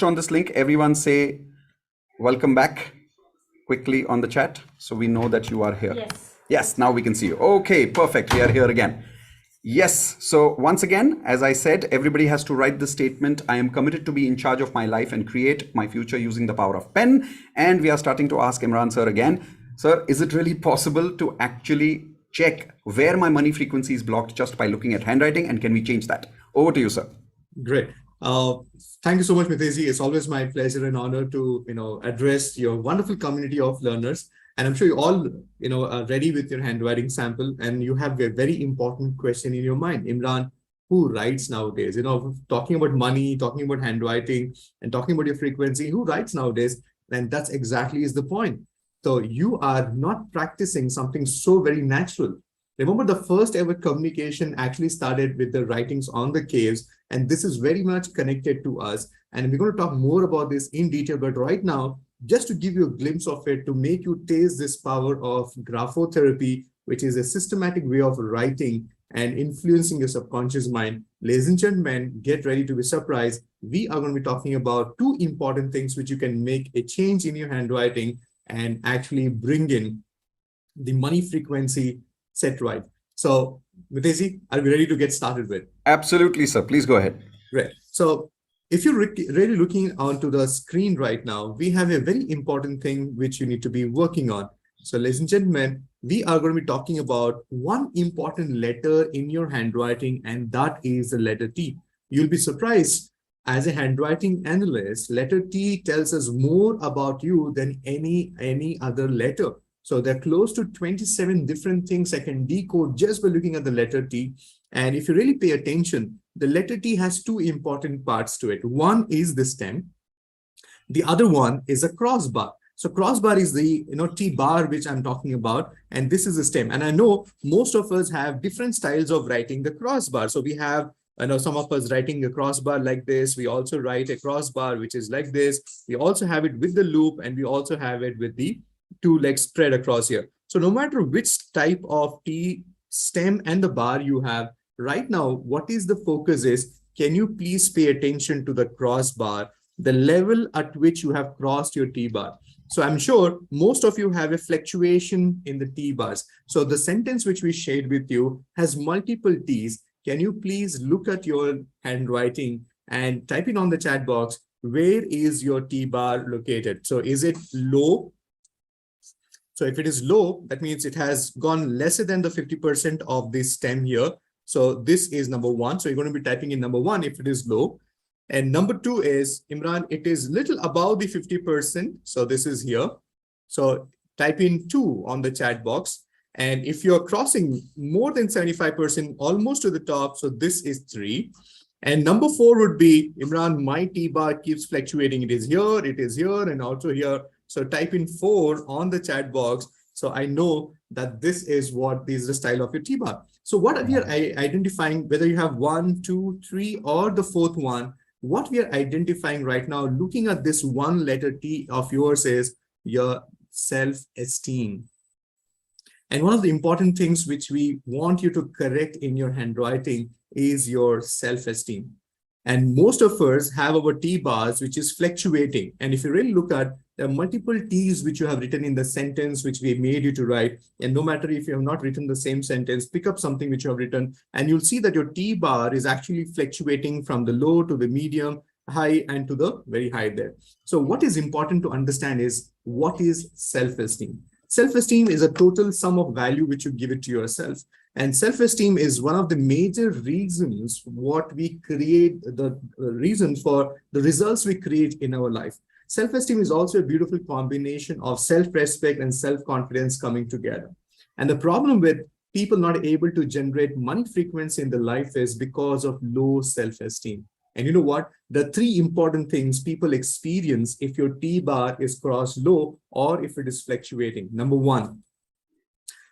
on this link, everyone say welcome back quickly on the chat so we know that you are here. Yes, now we can see you. Okay, perfect. We are here again. Yes. So once again, as I said, everybody has to write the statement. I am committed to be in charge of my life and create my future using the power of pen. And we are starting to ask Imran sir again. Sir, is it really possible to actually check where my money frequency is blocked just by looking at handwriting? And can we change that? Over to you, sir. Great. Thank you so much, Mitesh. It's always my pleasure and honor to address your wonderful community of learners. And I'm sure you all are ready with your handwriting sample, and you have a very important question in your mind. Imran, who writes nowadays? Talking about money, talking about handwriting, and talking about your frequency, who writes nowadays? And that's exactly is the point. So you are not practicing something so very natural. Remember, the first ever communication actually started with the writings on the caves, and this is very much connected to us. And we're going to talk more about this in detail, but right now, just to give you a glimpse of it, to make you taste this power of graphotherapy, which is a systematic way of writing and influencing your subconscious mind. Ladies and gentlemen, get ready to be surprised. We are going to be talking about two important things which you can make a change in your handwriting and actually bring in the money frequency set right. So, Mitesh, are we ready to get started with? Absolutely, sir. Please go ahead. Great. So, if you're really looking onto the screen right now, we have a very important thing which you need to be working on. So, ladies and gentlemen, we are going to be talking about one important letter in your handwriting, and that is the letter T. You'll be surprised. As a handwriting analyst, letter T tells us more about you than any other letter. So there are close to 27 different things I can decode just by looking at the letter T. And if you really pay attention, the letter T has two important parts to it. One is the stem. The other one is a crossbar. So crossbar is the T bar which I'm talking about, and this is the stem. And I know most of us have different styles of writing the crossbar. So we have some of us writing a crossbar like this. We also write a crossbar which is like this. We also have it with the loop, and we also have it with the two legs spread across here. So no matter which type of T stem and the bar you have right now, what is the focus is, can you please pay attention to the crossbar, the level at which you have crossed your T bar. So I'm sure most of you have a fluctuation in the T bars. So the sentence which we shared with you has multiple T's. Can you please look at your handwriting and type in on the chat box, where is your T bar located? So is it low? So if it is low, that means it has gone lesser than the 50% of this stem here. So this is number one. So you're going to be typing in number one if it is low. And number two is, Imran, it is little above the 50%. So this is here. So type in 2 on the chat box. And if you're crossing more than 75%, almost to the top, so this is 3. And number 4 would be, Imran, my T bar keeps fluctuating. It is here, and also here. So type in 4 on the chat box. So I know that this is the style of your T bar. So what we are identifying, whether you have 1, 2, 3, or the fourth one, what we are identifying right now, looking at this one letter T of yours, is your self-esteem. And one of the important things which we want you to correct in your handwriting is your self-esteem. And most of us have our T bars, which is fluctuating. And if you really look at, there are multiple T's which you have written in the sentence which we made you to write. And no matter if you have not written the same sentence, pick up something which you have written, and you'll see that your T bar is actually fluctuating from the low to the medium, high, and to the very high there. So what is important to understand is, what is self-esteem? Self-esteem is a total sum of value which you give it to yourself. And self-esteem is one of the major reasons what we create, the reason for the results we create in our life. Self-esteem is also a beautiful combination of self-respect and self-confidence coming together. And the problem with people not able to generate money frequency in their life is because of low self-esteem. And you know what? The 3 important things people experience if your T bar is crossed low or if it is fluctuating. Number 1,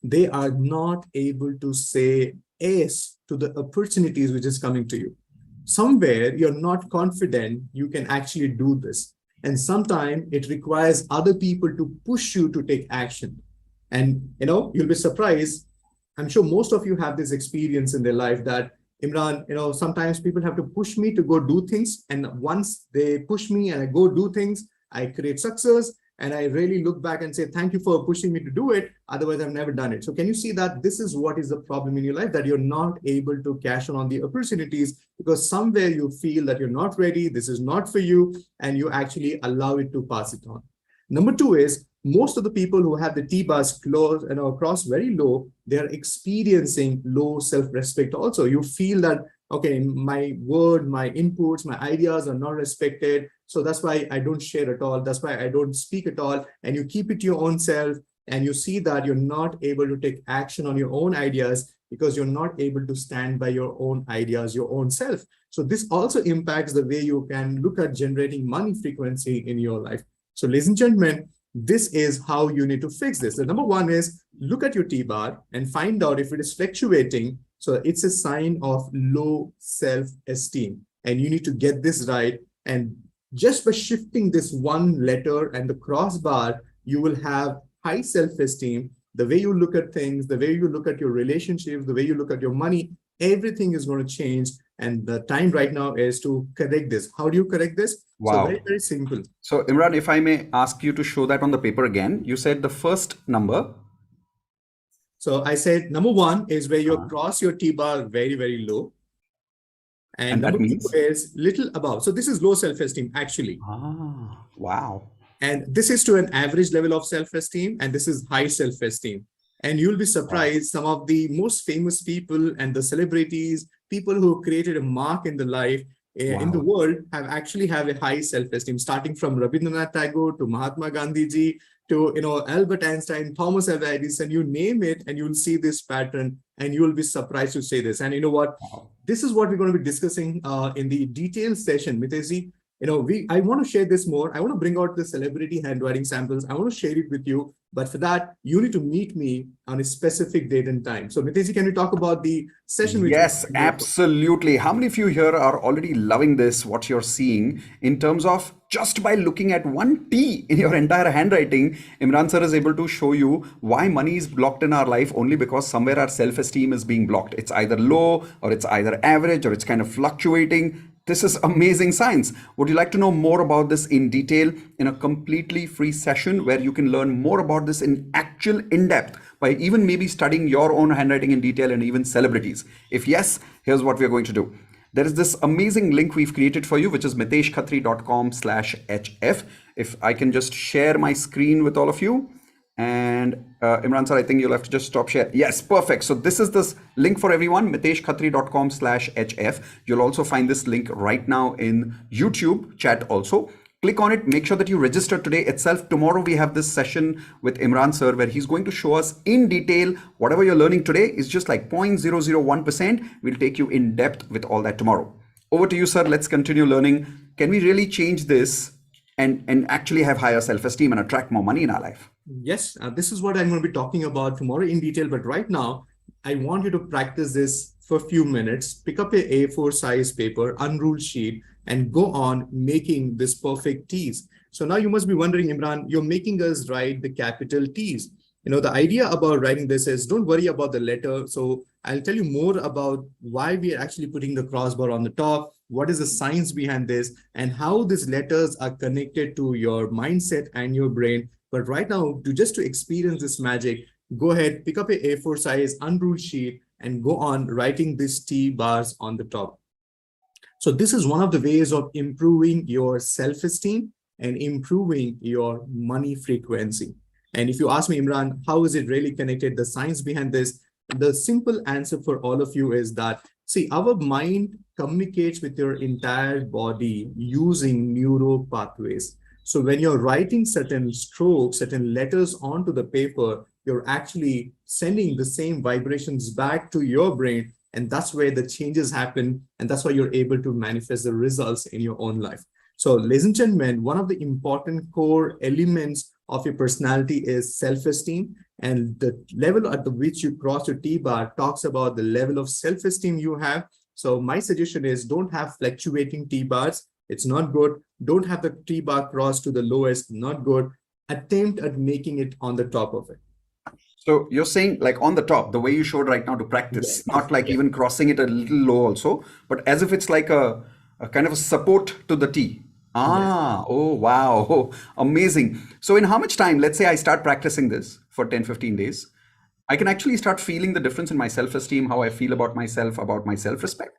they are not able to say yes to the opportunities which is coming to you. Somewhere you're not confident you can actually do this. And sometimes it requires other people to push you to take action. And you'll be surprised. I'm sure most of you have this experience in their life that Imran, sometimes people have to push me to go do things. And once they push me and I go do things, I create success. And I really look back and say, thank you for pushing me to do it. Otherwise, I've never done it. So can you see that this is what is the problem in your life, that you're not able to cash on the opportunities because somewhere you feel that you're not ready, this is not for you, and you actually allow it to pass it on. Number two is most of the people who have the T-bars close and across very low, they're experiencing low self-respect also. You feel that, okay, my word, my inputs, my ideas are not respected. So that's why I don't share at all. That's why I don't speak at all. And you keep it to your own self. And you see that you're not able to take action on your own ideas because you're not able to stand by your own ideas, your own self. So this also impacts the way you can look at generating money frequency in your life. So ladies and gentlemen, this is how you need to fix this. The number one is look at your T-bar and find out if it is fluctuating. So it's a sign of low self-esteem. And you need to get this right. And just by shifting this one letter and the crossbar, you will have high self-esteem. The way you look at things, the way you look at your relationships, the way you look at your money, everything is going to change. And the time right now is to correct this. How do you correct this? Wow. So very, very simple. So Imran, if I may ask you to show that on the paper again, you said the first number. So I said number one is where you cross your T-bar very, very low. And number two is little above. So this is low self-esteem actually. Wow. And this is to an average level of self-esteem, and this is high self-esteem. And you'll be surprised, some of the most famous people and the celebrities, people who created a mark in the life, in the world, have a high self-esteem, starting from Rabindranath Tagore to Mahatma Gandhi ji to Albert Einstein, Thomas Alva Edison, you name it, and you'll see this pattern, and you will be surprised to say this. And you know what? This is what we're going to be discussing in the detailed session, Mitesh ji. I want to share this more. I want to bring out the celebrity handwriting samples. I want to share it with you. But for that, you need to meet me on a specific date and time. So Mitesh, can we talk about the session? Yes, absolutely. How many of you here are already loving this, what you're seeing in terms of just by looking at one T in your entire handwriting? Imran sir is able to show you why money is blocked in our life only because somewhere our self-esteem is being blocked. It's either low or it's either average or it's kind of fluctuating. This is amazing science. Would you like to know more about this in detail in a completely free session where you can learn more about this in actual in-depth by even maybe studying your own handwriting in detail and even celebrities? If yes, here's what we're going to do. There is this amazing link we've created for you, which is miteshkhatri.com/hf. If I can just share my screen with all of you. And Imran sir, I think you'll have to just stop share. Yes, perfect. So this is this link for everyone, miteshkhatri.com/hf. You'll also find this link right now in YouTube chat also. Click on it, make sure that you register today itself. Tomorrow we have this session with Imran sir where he's going to show us in detail whatever you're learning today is just like 0.001%. We'll take you in depth with all that tomorrow. Over to you, sir. Let's continue learning. Can we really change this and actually have higher self-esteem and attract more money in our life? Yes, this is what I'm going to be talking about tomorrow in detail. But right now, I want you to practice this for a few minutes. Pick up a A4 size paper, unruled sheet, and go on making this perfect T's. So now you must be wondering, Imran, you're making us write the capital T's. The idea about writing this is don't worry about the letter. So I'll tell you more about why we are actually putting the crossbar on the top, what is the science behind this, and how these letters are connected to your mindset and your brain. But right now, just to experience this magic, go ahead, pick up a A4 size unruled sheet and go on writing these T bars on the top. So this is one of the ways of improving your self-esteem and improving your money frequency. And if you ask me, Imran, how is it really connected? The science behind this, the simple answer for all of you is that, see, our mind communicates with your entire body using neuro pathways. So when you're writing certain strokes, certain letters onto the paper, you're actually sending the same vibrations back to your brain. And that's where the changes happen. And that's why you're able to manifest the results in your own life. So ladies and gentlemen, one of the important core elements of your personality is self-esteem. And the level at which you cross your T-bar talks about the level of self-esteem you have. So my suggestion is don't have fluctuating T-bars. It's not good. Don't have the T-bar cross to the lowest, not good. Attempt at making it on the top of it. So you're saying like on the top, the way you showed right now to practice, Yes. not like Yes. even crossing it a little low also, but as if it's like a kind of a support to the T. Yes. Ah, oh, wow. Oh, amazing. So in how much time, let's say I start practicing this for 10, 15 days, I can actually start feeling the difference in my self-esteem, how I feel about my self-respect.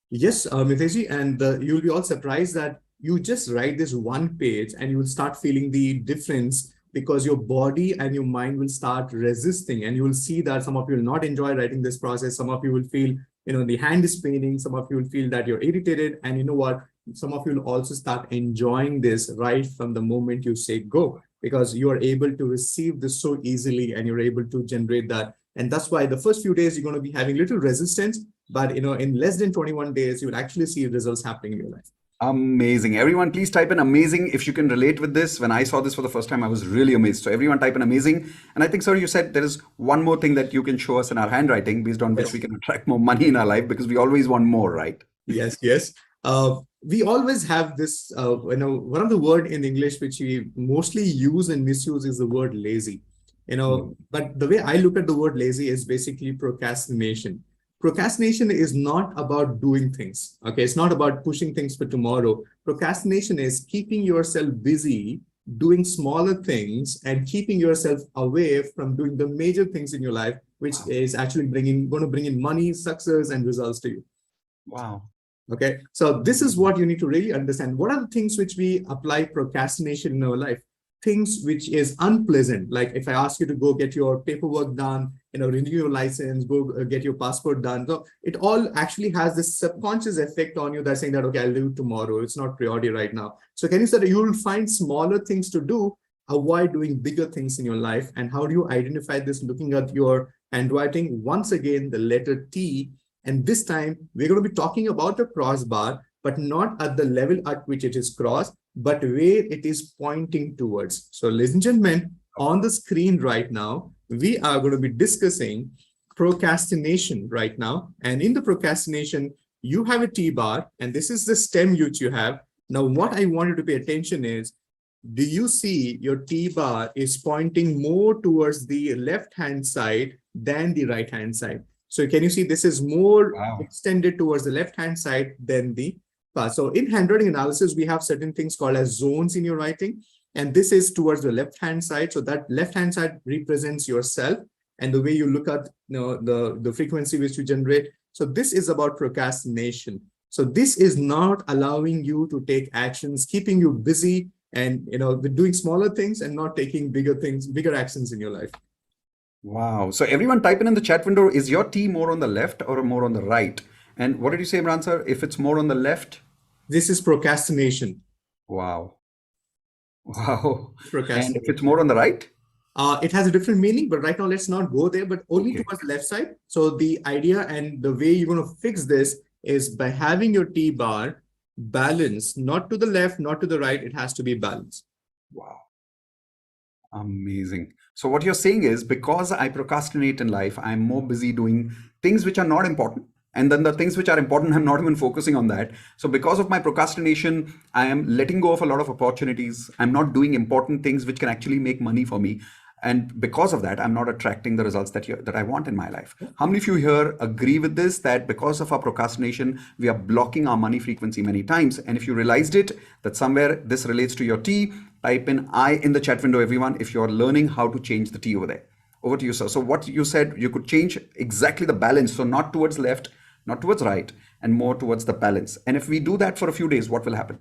Yes, Mitesh, and you'll be all surprised that you just write this one page and you will start feeling the difference because your body and your mind will start resisting, and you will see that some of you will not enjoy writing this process. Some of you will feel, the hand is paining. Some of you will feel that you're irritated, and you know what? Some of you will also start enjoying this right from the moment you say go, because you are able to receive this so easily and you're able to generate that. And that's why the first few days you're going to be having little resistance, but in less than 21 days, you will actually see results happening in your life. Amazing. Everyone, please type in amazing if you can relate with this. When I saw this for the first time, I was really amazed. So everyone type in amazing. And I think, sir, you said there is one more thing that you can show us in our handwriting based on which Yes. we can attract more money in our life because we always want more, right? Yes, yes. We always have this, one of the word in English which we mostly use and misuse is the word lazy. Mm. But the way I look at the word lazy is basically procrastination. Procrastination is not about doing things. Okay, it's not about pushing things for tomorrow. Procrastination is keeping yourself busy doing smaller things and keeping yourself away from doing the major things in your life, which is actually going to bring in money, success, and results to you. Wow. Okay, so this is what you need to really understand. What are the things which we apply procrastination in our life? Things which is unpleasant, like if I ask you to go get your paperwork done, renew your license, go get your passport done. So it all actually has this subconscious effect on you that's saying that, okay, I'll do it tomorrow. It's not priority right now. So can you say that you will find smaller things to do, avoid doing bigger things in your life? And how do you identify this? Looking at your handwriting, once again, the letter T. And this time we're going to be talking about a crossbar, but not at the level at which it is crossed, but where it is pointing towards. So ladies and gentlemen, on the screen right now, we are going to be discussing procrastination right now. And in the procrastination, you have a T bar, and this is the stem which you have. Now, what I want you to pay attention is, do you see your T bar is pointing more towards the left-hand side than the right-hand side? So can you see this is more Wow. extended towards the left-hand side than the path. So in handwriting analysis, we have certain things called as zones in your writing. And this is towards the left-hand side. So that left-hand side represents yourself and the way you look at the frequency which you generate. So this is about procrastination. So this is not allowing you to take actions, keeping you busy and with doing smaller things and not taking bigger things, bigger actions in your life. Wow. So everyone type in the chat window, is your T more on the left or more on the right? And what did you say, Imran sir? If it's more on the left? This is procrastination. Wow. Wow. And if it's Procrastination. more on the right? It has a different meaning, but right now let's not go there, but only Okay. towards the left side. So the idea and the way you're going to fix this is by having your T bar balanced, not to the left, not to the right. It has to be balanced. Wow. Amazing. So what you're saying is because I procrastinate in life, I'm more busy doing things which are not important. And then the things which are important, I'm not even focusing on that. So because of my procrastination, I am letting go of a lot of opportunities. I'm not doing important things which can actually make money for me. And because of that, I'm not attracting the results that I want in my life. How many of you here agree with this, that because of our procrastination, we are blocking our money frequency many times? And if you realized it, that somewhere this relates to your T, type in I in the chat window, everyone, if you're learning how to change the T over there. Over to you, sir. So what you said, you could change exactly the balance. So not towards left, not towards right, and more towards the balance. And if we do that for a few days, what will happen?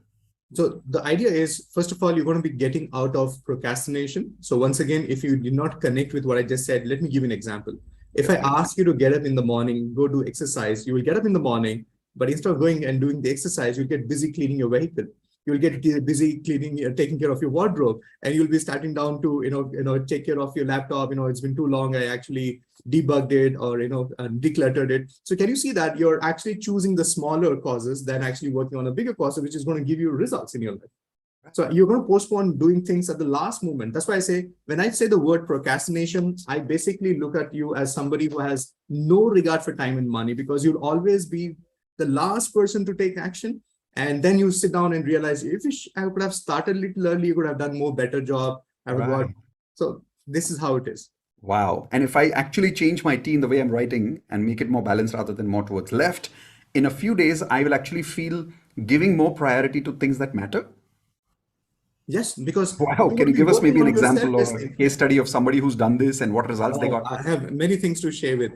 So the idea is, first of all, you're going to be getting out of procrastination. So once again, if you did not connect with what I just said, let me give you an example. If Yes, I please. ask you to get up in the morning, go do exercise, you will get up in the morning, but instead of going and doing the exercise, you'll get busy cleaning your vehicle. You'll get busy cleaning, taking care of your wardrobe, and you'll be starting down to, take care of your laptop. It's been too long. I actually debugged it or, decluttered it. So can you see that you're actually choosing the smaller causes than actually working on a bigger cause, which is going to give you results in your life? So you're going to postpone doing things at the last moment. That's why I say, when I say the word procrastination, I basically look at you as somebody who has no regard for time and money, because you'll always be the last person to take action. And then you sit down and realize, if I could have started a little early, you could have done more better job. I would got. Right. So this is how it is. Wow. And if I actually change my T in the way I'm writing and make it more balanced rather than more towards left, in a few days, I will actually feel giving more priority to things that matter. Yes, because Wow. you're Can going you to be give us working maybe an on your example or a self-esteem. case study of somebody who's done this and what results they Oh, got? I have many things to share with.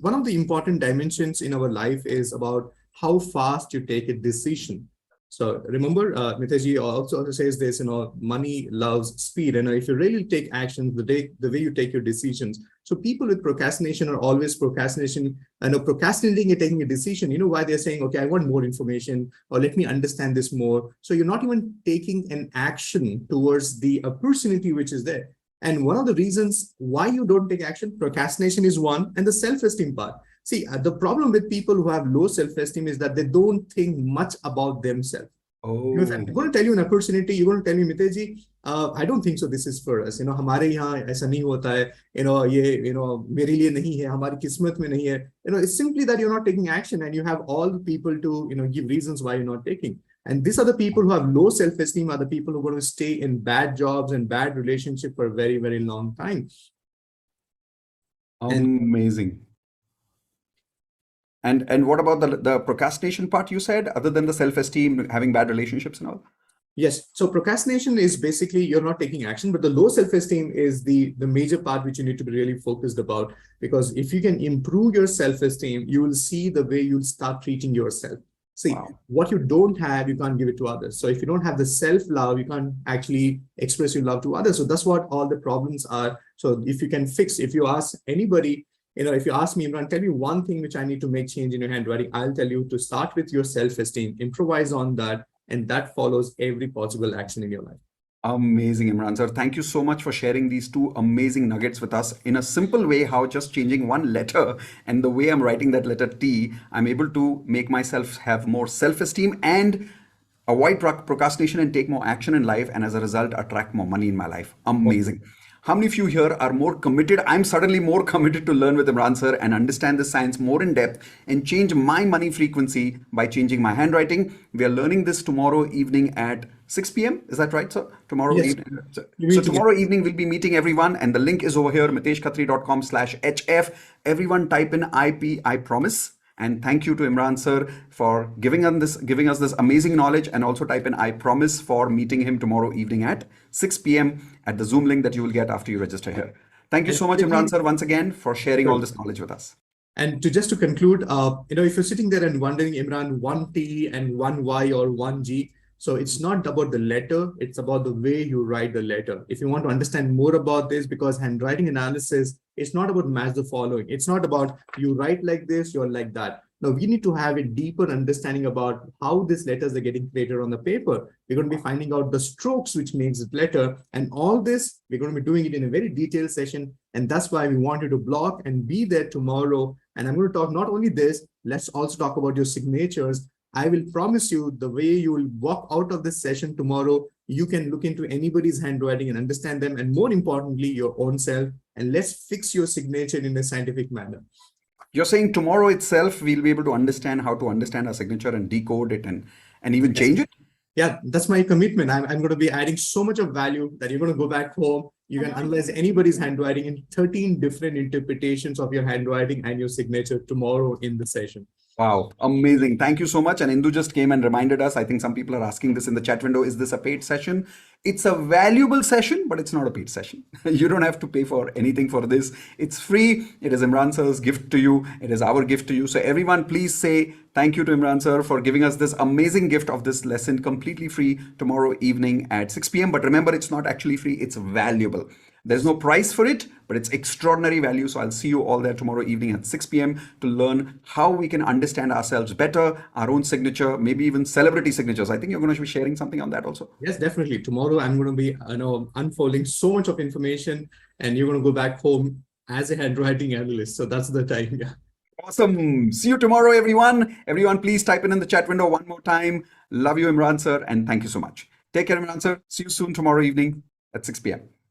One of the important dimensions in our life is about how fast you take a decision. So remember, Mitesh ji also says this, money loves speed. And if you really take action, the way you take your decisions. So people with procrastination are always procrastinating and taking a decision. You know why they're saying, okay, I want more information, or let me understand this more. So you're not even taking an action towards the opportunity which is there. And one of the reasons why you don't take action, procrastination is one, and the self-esteem part. See, the problem with people who have low self-esteem is that they don't think much about themselves. If I'm Oh, going to tell you an opportunity, you're going to tell me, Mitesh ji, I don't think so. This is for us. हमारे यहाँ ऐसा नहीं होता है. मेरे लिए नहीं है. हमारी किस्मत में नहीं है. It's simply that you're not taking action, and you have all the people to, give reasons why you're not taking. And these are the people who have low self-esteem, are the people who are going to stay in bad jobs and bad relationship for a very, very long time. amazing. And what about the procrastination part you said, other than the self-esteem, having bad relationships and all? Yes. So procrastination is basically you're not taking action, but the low self-esteem is the major part which you need to be really focused about. Because if you can improve your self-esteem, you will see the way you'll start treating yourself. See, Wow. what you don't have, you can't give it to others. So if you don't have the self-love, you can't actually express your love to others. So that's what all the problems are. So if you can fix, if you ask anybody, if you ask me, Imran, tell me one thing which I need to make change in your handwriting, I'll tell you to start with your self-esteem, improvise on that, and that follows every possible action in your life. Amazing, Imran sir. Thank you so much for sharing these two amazing nuggets with us in a simple way, how just changing one letter and the way I'm writing that letter T, I'm able to make myself have more self-esteem and avoid procrastination and take more action in life, and as a result, attract more money in my life. Amazing. How many of you here are more committed? I'm suddenly more committed to learn with Imran sir and understand the science more in depth and change my money frequency by changing my handwriting. We are learning this tomorrow evening at 6 p.m. Is that right, sir? Tomorrow Yes. evening. So tomorrow evening we'll be meeting everyone, and the link is over here, miteshkhatri.com/hf. Everyone type in IP, I promise. And thank you to Imran sir for giving us this amazing knowledge, and also type in I promise for meeting him tomorrow evening at 6 p.m. at the Zoom link that you will get after you register here. Thank you And so much, Imran sir, once again for sharing all this knowledge with us. And just to conclude, if you're sitting there and wondering, Imran, one T and one Y or one G, so it's not about the letter, it's about the way you write the letter. If you want to understand more about this, because handwriting analysis, it's not about match the following. It's not about you write like this, you're like that. No, we need to have a deeper understanding about how these letters are getting created on the paper. We're going to be finding out the strokes which makes it letter, and all this, we're going to be doing it in a very detailed session. And that's why we want you to block and be there tomorrow. And I'm going to talk not only this, let's also talk about your signatures. I will promise you the way you will walk out of this session tomorrow, you can look into anybody's handwriting and understand them, and more importantly, your own self, and let's fix your signature in a scientific manner. You're saying tomorrow itself we'll be able to understand how to understand our signature and decode it and even change it? Yeah, that's my commitment. I'm going to be adding so much of value that you're going to go back home. You can analyze anybody's handwriting in 13 different interpretations of your handwriting and your signature tomorrow in the session. Wow, amazing. Thank you so much. And Indu just came and reminded us. I think some people are asking this in the chat window. Is this a paid session? It's a valuable session, but it's not a paid session. You don't have to pay for anything for this. It's free. It is Imran sir's gift to you. It is our gift to you. So everyone, please say thank you to Imran sir for giving us this amazing gift of this lesson completely free tomorrow evening at 6 p.m. But remember, it's not actually free. It's valuable. There's no price for it, but it's extraordinary value. So I'll see you all there tomorrow evening at 6 p.m. to learn how we can understand ourselves better, our own signature, maybe even celebrity signatures. I think you're going to be sharing something on that also. Yes, definitely. Tomorrow I'm going to be unfolding so much of information, and you're going to go back home as a handwriting analyst. So that's the time. Yeah. Awesome. See you tomorrow, everyone. Everyone, please type in the chat window one more time. Love you, Imran sir, and thank you so much. Take care, Imran sir. See you soon tomorrow evening at 6 p.m.